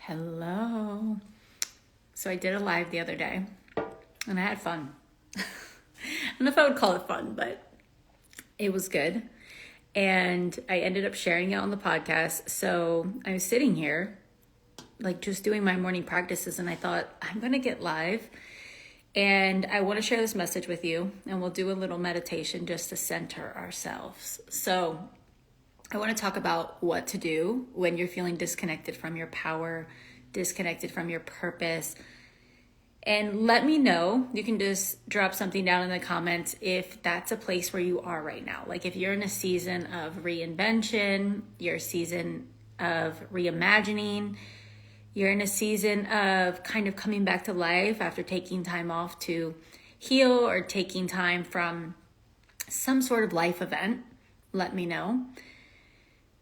Hello. So I did a live the other day and I had fun. I don't know if I would call it fun, but it was good. And I ended up sharing it on the podcast. So I was sitting here, like just doing my morning practices, and I thought, I'm going to get live and I want to share this message with you. And we'll do a little meditation just to center ourselves. So I want to talk about what to do when you're feeling disconnected from your power, disconnected from your purpose. And let me know, you can just drop something down in the comments if that's a place where you are right now. Like if you're in a season of reinvention, you're a season of reimagining, you're in a season of kind of coming back to life after taking time off to heal or taking time from some sort of life event, let me know.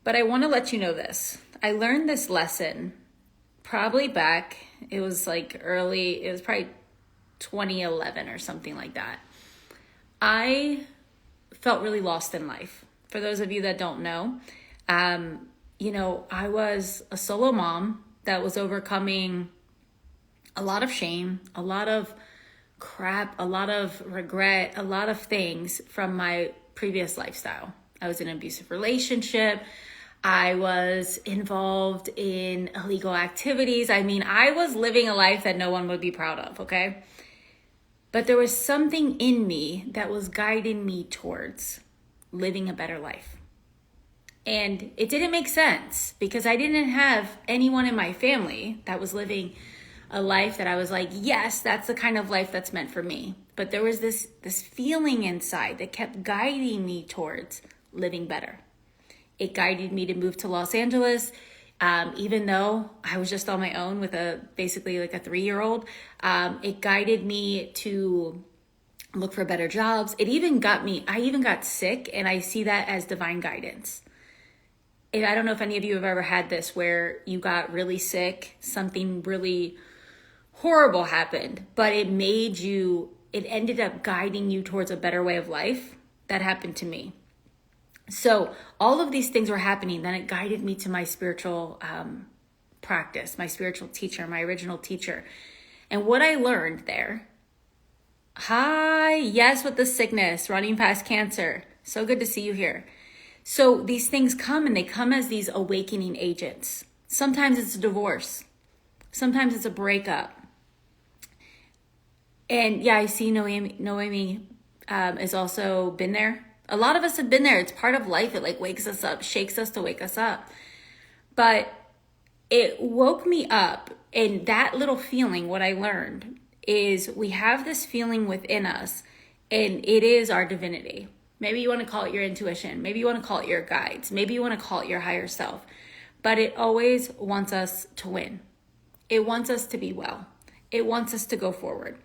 But I want to let you know this. I learned this lesson probably back, it was probably 2011 or something like that. I felt really lost in life. For those of you that don't know, I was a solo mom that was overcoming a lot of shame, a lot of crap, a lot of regret, a lot of things from my previous lifestyle. I was in an abusive relationship. I was involved in illegal activities. I mean, I was living a life that no one would be proud of, okay? But there was something in me that was guiding me towards living a better life. And it didn't make sense because I didn't have anyone in my family that was living a life that I was like, yes, that's the kind of life that's meant for me. But there was this feeling inside that kept guiding me towards living better. It guided me to move to Los Angeles, even though I was just on my own with basically a 3-year-old. It guided me to look for better jobs. I even got sick, and I see that as divine guidance. And I don't know if any of you have ever had this where you got really sick, something really horrible happened, but it ended up guiding you towards a better way of life. That happened to me. So all of these things were happening. Then it guided me to my spiritual practice, my spiritual teacher, my original teacher. And what I learned there, yes, with the sickness, running past cancer. So good to see you here. So these things come, and they come as these awakening agents. Sometimes it's a divorce. Sometimes it's a breakup. And yeah, I see Noemi has also been there. A lot of us have been there. It's part of life. It wakes us up, shakes us to wake us up. But it woke me up, and that little feeling, what I learned is we have this feeling within us, and it is our divinity. Maybe you want to call it your intuition. Maybe you want to call it your guides. Maybe you want to call it your higher self. But it always wants us to win. It wants us to be well. It wants us to go forward.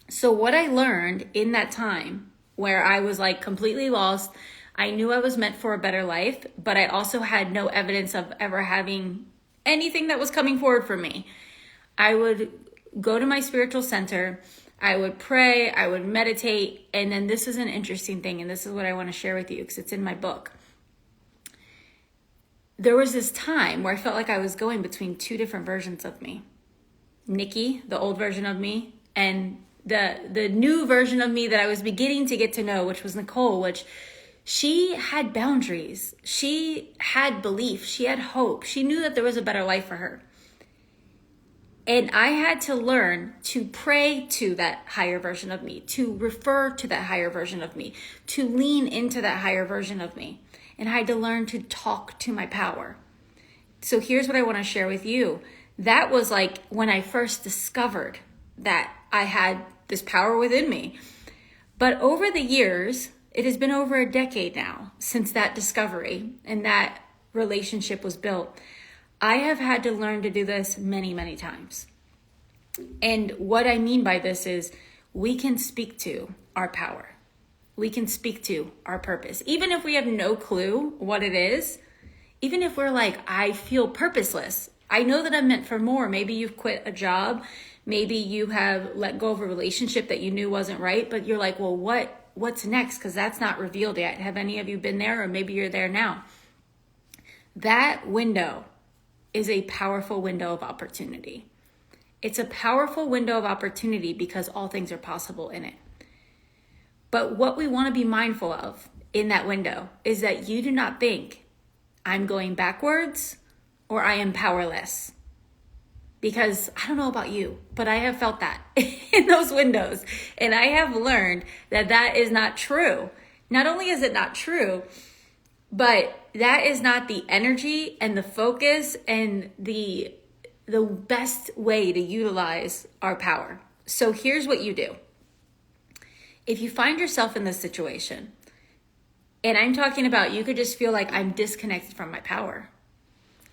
So what I learned in that time where I was completely lost, I knew I was meant for a better life, but I also had no evidence of ever having anything that was coming forward for me. I would go to my spiritual center, I would pray, I would meditate, and then this is an interesting thing, and this is what I want to share with you because it's in my book. There was this time where I felt like I was going between two different versions of me. Nikki, the old version of me, and the new version of me that I was beginning to get to know, which was Nicole, which she had boundaries. She had belief. She had hope. She knew that there was a better life for her. And I had to learn to pray to that higher version of me, to refer to that higher version of me, to lean into that higher version of me. And I had to learn to talk to my power. So here's what I want to share with you. That was when I first discovered that I had this power within me. But over the years, it has been over a decade now since that discovery and that relationship was built. I have had to learn to do this many, many times. And what I mean by this is we can speak to our power. We can speak to our purpose. Even if we have no clue what it is, even if we're I feel purposeless. I know that I'm meant for more. Maybe you've quit a job. Maybe you have let go of a relationship that you knew wasn't right, but you're well, what's next? Because that's not revealed yet. Have any of you been there? Or maybe you're there now. That window is a powerful window of opportunity. It's a powerful window of opportunity because all things are possible in it. But what we want to be mindful of in that window is that you do not think I'm going backwards or I am powerless. Because I don't know about you, but I have felt that in those windows. And I have learned that that is not true. Not only is it not true, but that is not the energy and the focus and the best way to utilize our power. So here's what you do. If you find yourself in this situation, and I'm talking about you could just feel like I'm disconnected from my power.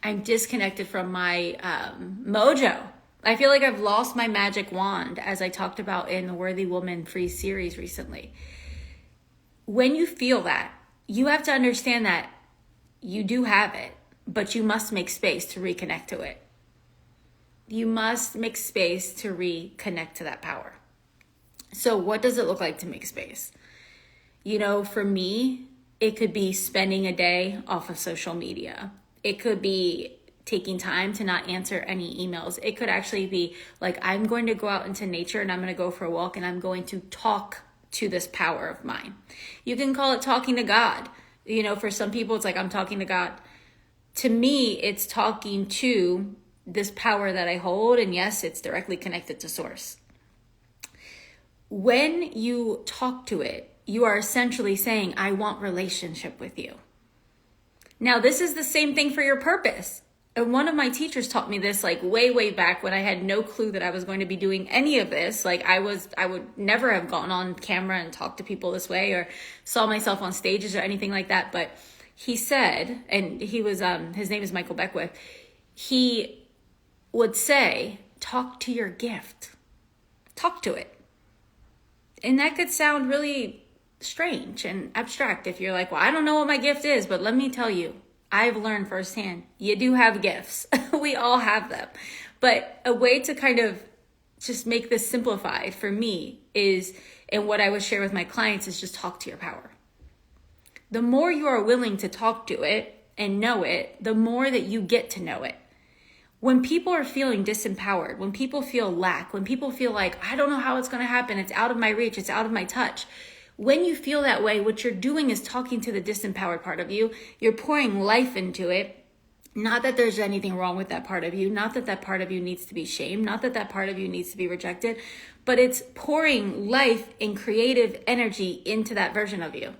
I'm disconnected from my mojo. I feel like I've lost my magic wand, as I talked about in the Worthy Woman Free series recently. When you feel that, you have to understand that you do have it, but you must make space to reconnect to it. You must make space to reconnect to that power. So what does it look like to make space? You know, for me, it could be spending a day off of social media. It could be taking time to not answer any emails. It could actually be like, I'm going to go out into nature and I'm going to go for a walk and I'm going to talk to this power of mine. You can call it talking to God. You know, for some people, it's like, I'm talking to God. To me, it's talking to this power that I hold. And yes, it's directly connected to source. When you talk to it, you are essentially saying, I want relationship with you. Now, this is the same thing for your purpose. And one of my teachers taught me this like way back when I had no clue that I was going to be doing any of this. Like I would never have gone on camera and talked to people this way or saw myself on stages or anything like that. But he said, and he was, his name is Michael Beckwith. He would say, talk to your gift, talk to it. And that could sound really strange and abstract if you're like, well, I don't know what my gift is, but let me tell you, I've learned firsthand, you do have gifts. We all have them. But a way to kind of just make this simplified for me is, and what I would share with my clients is just talk to your power. The more you are willing to talk to it and know it, the more that you get to know it. When people are feeling disempowered, when people feel lack, when people feel like, I don't know how it's going to happen, it's out of my reach, it's out of my touch. When you feel that way, what you're doing is talking to the disempowered part of you. You're pouring life into it. Not that there's anything wrong with that part of you. Not that that part of you needs to be shamed. Not that that part of you needs to be rejected. But it's pouring life and creative energy into that version of you.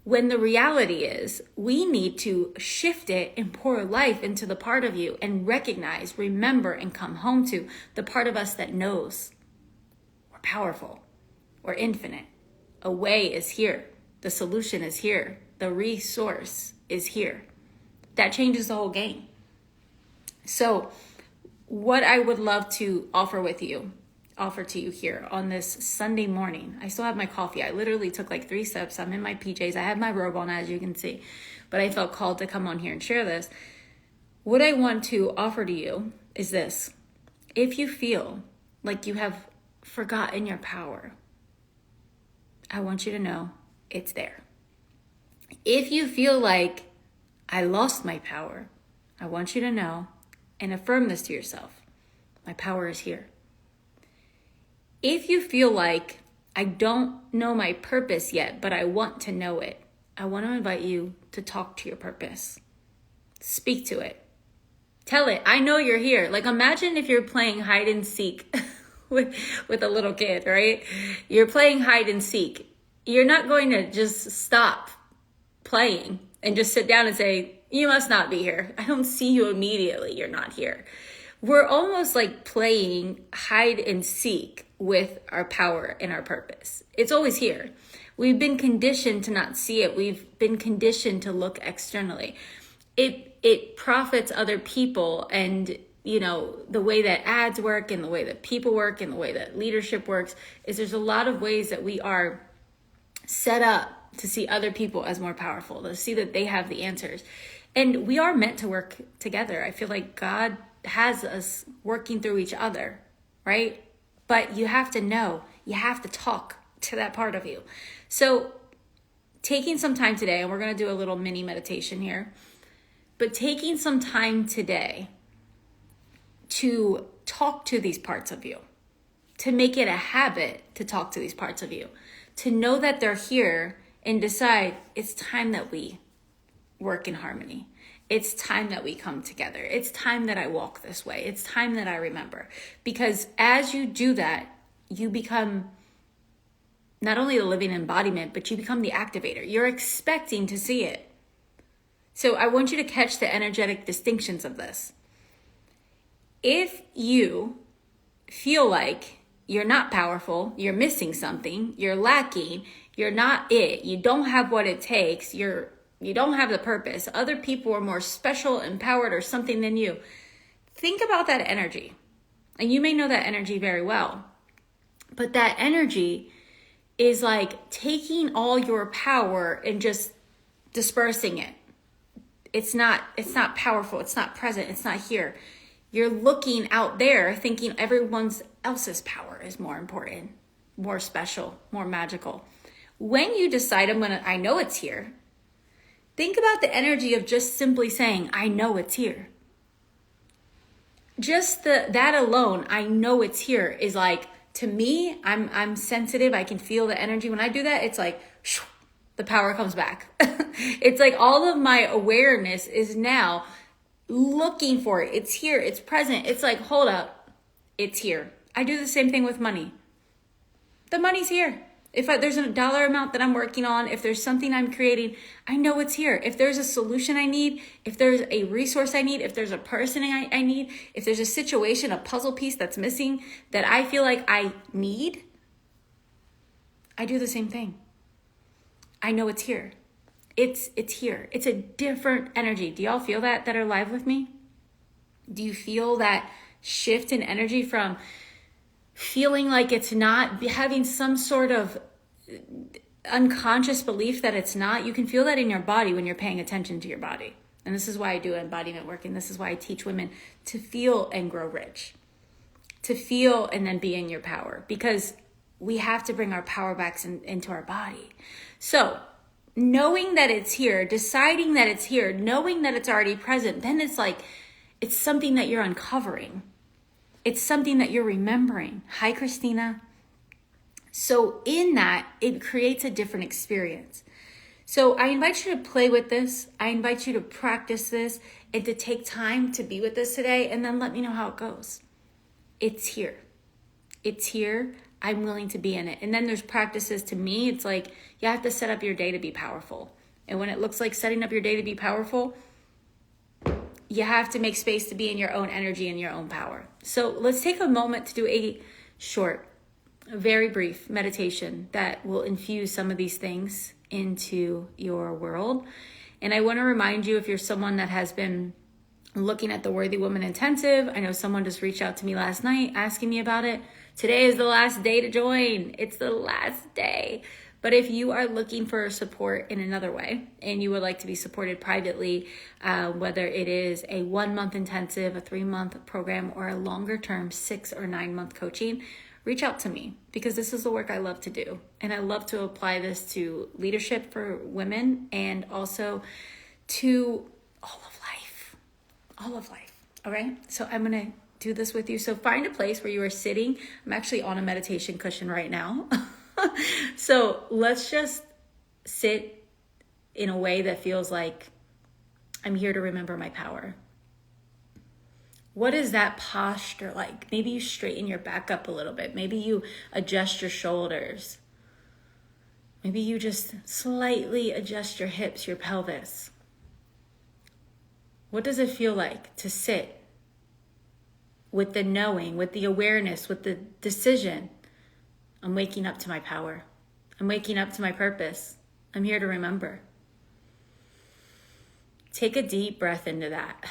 When the reality is, we need to shift it and pour life into the part of you and recognize, remember, and come home to the part of us that knows we're powerful, we're infinite. A way is here. The solution is here. The resource is here. That changes the whole game. So what I would love to offer to you here on this Sunday morning. I still have my coffee. I literally took like 3 steps. I'm in my PJs. I have my robe on, as you can see, but I felt called to come on here and share this. What I want to offer to you is this. If you feel like you have forgotten your power, I want you to know it's there. If you feel like I lost my power, I want you to know and affirm this to yourself. My power is here. If you feel like I don't know my purpose yet, but I want to know it, I want to invite you to talk to your purpose. Speak to it. Tell it, I know you're here. Like imagine if you're playing hide and seek with a little kid, right? You're playing hide and seek. You're not going to just stop playing and just sit down and say, you must not be here. I don't see you immediately. You're not here. We're almost like playing hide and seek with our power and our purpose. It's always here. We've been conditioned to not see it. We've been conditioned to look externally. It profits other people, and you know, the way that ads work and the way that people work and the way that leadership works is there's a lot of ways that we are set up to see other people as more powerful, to see that they have the answers. And we are meant to work together. I feel like God has us working through each other, right? But you have to know, you have to talk to that part of you. So taking some time today, and we're going to do a little mini meditation here. But taking some time today to talk to these parts of you, to make it a habit to talk to these parts of you, to know that they're here and decide it's time that we work in harmony. It's time that we come together. It's time that I walk this way. It's time that I remember. Because as you do that, you become not only the living embodiment, but you become the activator. You're expecting to see it. So I want you to catch the energetic distinctions of this. If you feel like you're not powerful, you're missing something, you're lacking, you're not it, you don't have what it takes, you don't have the purpose, other people are more special, empowered, or something than you, think about that energy. And you may know that energy very well. But that energy is like taking all your power and just dispersing it. It's not powerful, it's not present, it's not here. You're looking out there thinking everyone else's power is more important, more special, more magical. When you decide I know it's here, think about the energy of just simply saying, I know it's here. Just that alone, I know it's here, is like, to me, I'm sensitive. I can feel the energy. When I do that, it's like, shoo, the power comes back. It's like all of my awareness is now looking for it. It's here. It's present. It's like, hold up. It's here. I do the same thing with money. The money's here. If there's a dollar amount that I'm working on, if there's something I'm creating, I know it's here. If there's a solution I need, if there's a resource I need, if there's a person I need, if there's a situation, a puzzle piece that's missing that I feel like I need, I do the same thing. I know it's here. It's here. It's a different energy. Do y'all feel that are live with me? Do you feel that shift in energy from feeling like it's not, having some sort of unconscious belief that it's not? You can feel that in your body when you're paying attention to your body. And this is why I do embodiment work. And this is why I teach women to feel and grow rich, to feel and then be in your power, because we have to bring our power back into our body. So knowing that it's here, deciding that it's here, knowing that it's already present, then it's like, it's something that you're uncovering. It's something that you're remembering. Hi, Christina. So in that, it creates a different experience. So I invite you to play with this. I invite you to practice this and to take time to be with this today, and then let me know how it goes. It's here. It's here. I'm willing to be in it. And then there's practices. To me, it's like you have to set up your day to be powerful. And when it looks like setting up your day to be powerful, you have to make space to be in your own energy and your own power. So let's take a moment to do a short, very brief meditation that will infuse some of these things into your world. And I want to remind you, if you're someone that has been looking at the Worthy Woman Intensive, I know someone just reached out to me last night asking me about it. Today is the last day to join. It's the last day. But if you are looking for support in another way and you would like to be supported privately, whether it is a 1 month intensive, a 3-month program, or a longer term 6 or 9 month coaching, reach out to me, because this is the work I love to do. And I love to apply this to leadership for women and also to all of life. All of life. All right. So I'm going to do this with you. So find a place where you are sitting. I'm actually on a meditation cushion right now. So let's just sit in a way that feels like I'm here to remember my power. What is that posture like? Maybe you straighten your back up a little bit. Maybe you adjust your shoulders. Maybe you just slightly adjust your hips, your pelvis. What does it feel like to sit with the knowing, with the awareness, with the decision? I'm waking up to my power. I'm waking up to my purpose. I'm here to remember. Take a deep breath into that.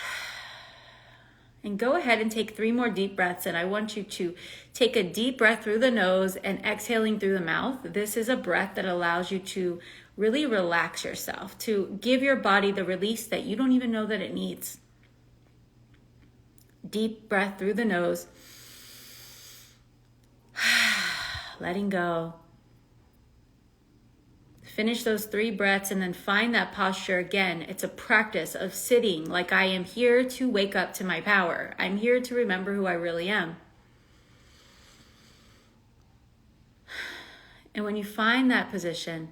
And go ahead and take 3 more deep breaths. And I want you to take a deep breath through the nose and exhaling through the mouth. This is a breath that allows you to really relax yourself, to give your body the release that you don't even know that it needs. Deep breath through the nose. Letting go. Finish those 3 breaths and then find that posture again. It's a practice of sitting like I am here to wake up to my power. I'm here to remember who I really am. And when you find that position,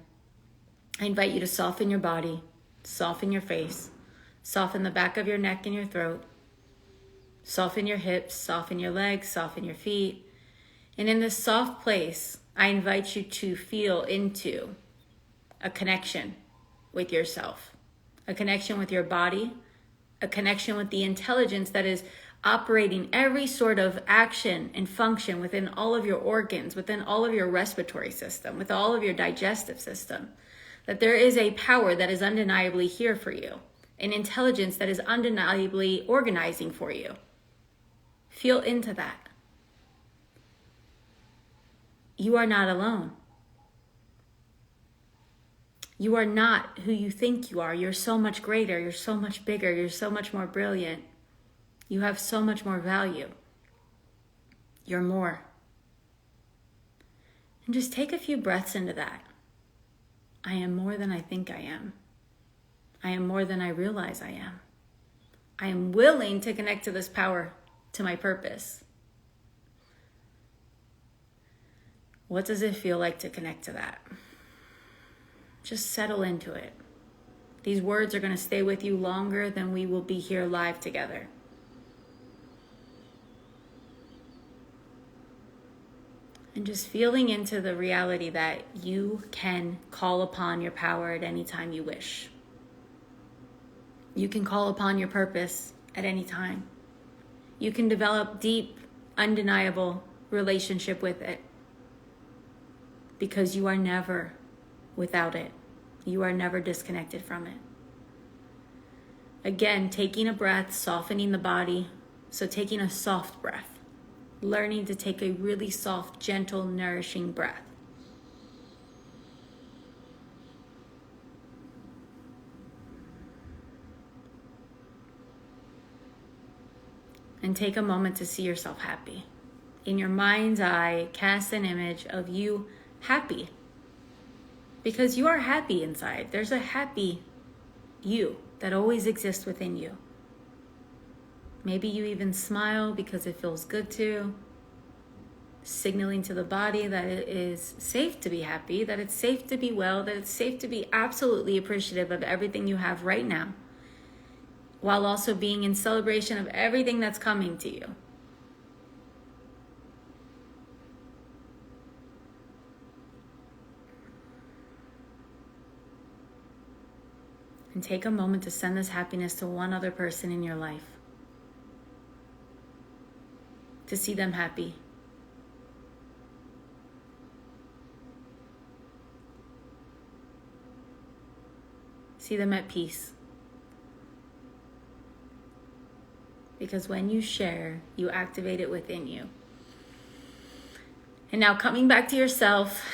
I invite you to soften your body, soften your face, soften the back of your neck and your throat, soften your hips, soften your legs, soften your feet. And in this soft place, I invite you to feel into a connection with yourself, a connection with your body, a connection with the intelligence that is operating every sort of action and function within all of your organs, within all of your respiratory system, with all of your digestive system. That there is a power that is undeniably here for you, an intelligence that is undeniably organizing for you. Feel into that. You are not alone. You are not who you think you are. You're so much greater. You're so much bigger. You're so much more brilliant. You have so much more value. You're more. And just take a few breaths into that. I am more than I think I am. I am more than I realize I am. I am willing to connect to this power, to my purpose. What does it feel like to connect to that? Just settle into it. These words are going to stay with you longer than we will be here live together. And just feeling into the reality that you can call upon your power at any time you wish. You can call upon your purpose at any time. You can develop deep, undeniable relationship with it. Because you are never without it. You are never disconnected from it. Again, taking a breath, softening the body. So taking a soft breath. Learning to take a really soft, gentle, nourishing breath. And take a moment to see yourself happy. In your mind's eye, cast an image of you happy. Because you are happy inside. There's a happy you that always exists within you. Maybe you even smile because it feels good to. Signaling to the body that it is safe to be happy, that it's safe to be well, that it's safe to be absolutely appreciative of everything you have right now. While also being in celebration of everything that's coming to you. And take a moment to send this happiness to one other person in your life. To see them happy. See them at peace. Because when you share, you activate it within you. And now coming back to yourself,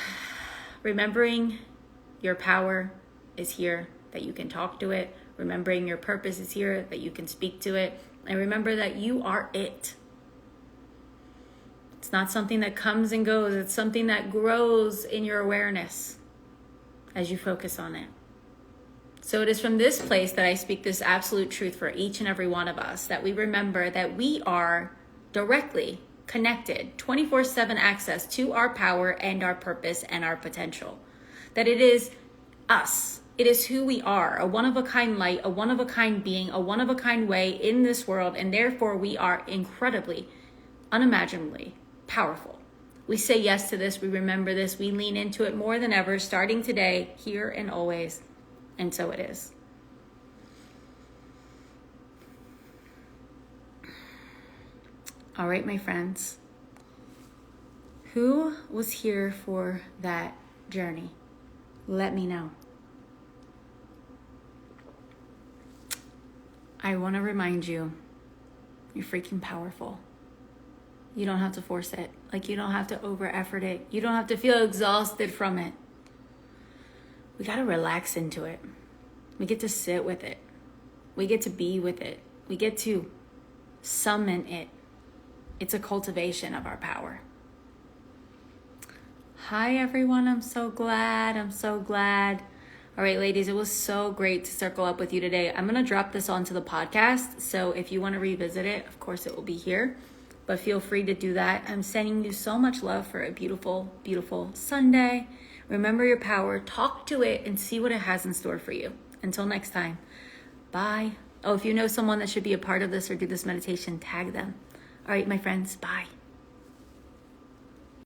remembering your power is here, that you can talk to it. Remembering your purpose is here, that you can speak to it. And remember that you are it. It's not something that comes and goes. It's something that grows in your awareness as you focus on it. So it is from this place that I speak this absolute truth for each and every one of us, that we remember that we are directly connected, 24/7 access to our power and our purpose and our potential. That it is us. It is who we are, a one-of-a-kind light, a one-of-a-kind being, a one-of-a-kind way in this world, and therefore we are incredibly, unimaginably powerful. We say yes to this, we remember this, we lean into it more than ever, starting today, here and always. And so it is. All right, my friends. Who was here for that journey? Let me know. I want to remind you, you're freaking powerful. You don't have to force it. Like, you don't have to over effort it. You don't have to feel exhausted from it. We got to relax into it. We get to sit with it. We get to be with it. We get to summon it. It's a cultivation of our power. Hi, everyone. I'm so glad. All right, ladies, it was so great to circle up with you today. I'm going to drop this onto the podcast. So if you want to revisit it, of course, it will be here. But feel free to do that. I'm sending you so much love for a beautiful, beautiful Sunday. Remember your power. Talk to it and see what it has in store for you. Until next time. Bye. Oh, if you know someone that should be a part of this or do this meditation, tag them. All right, my friends. Bye.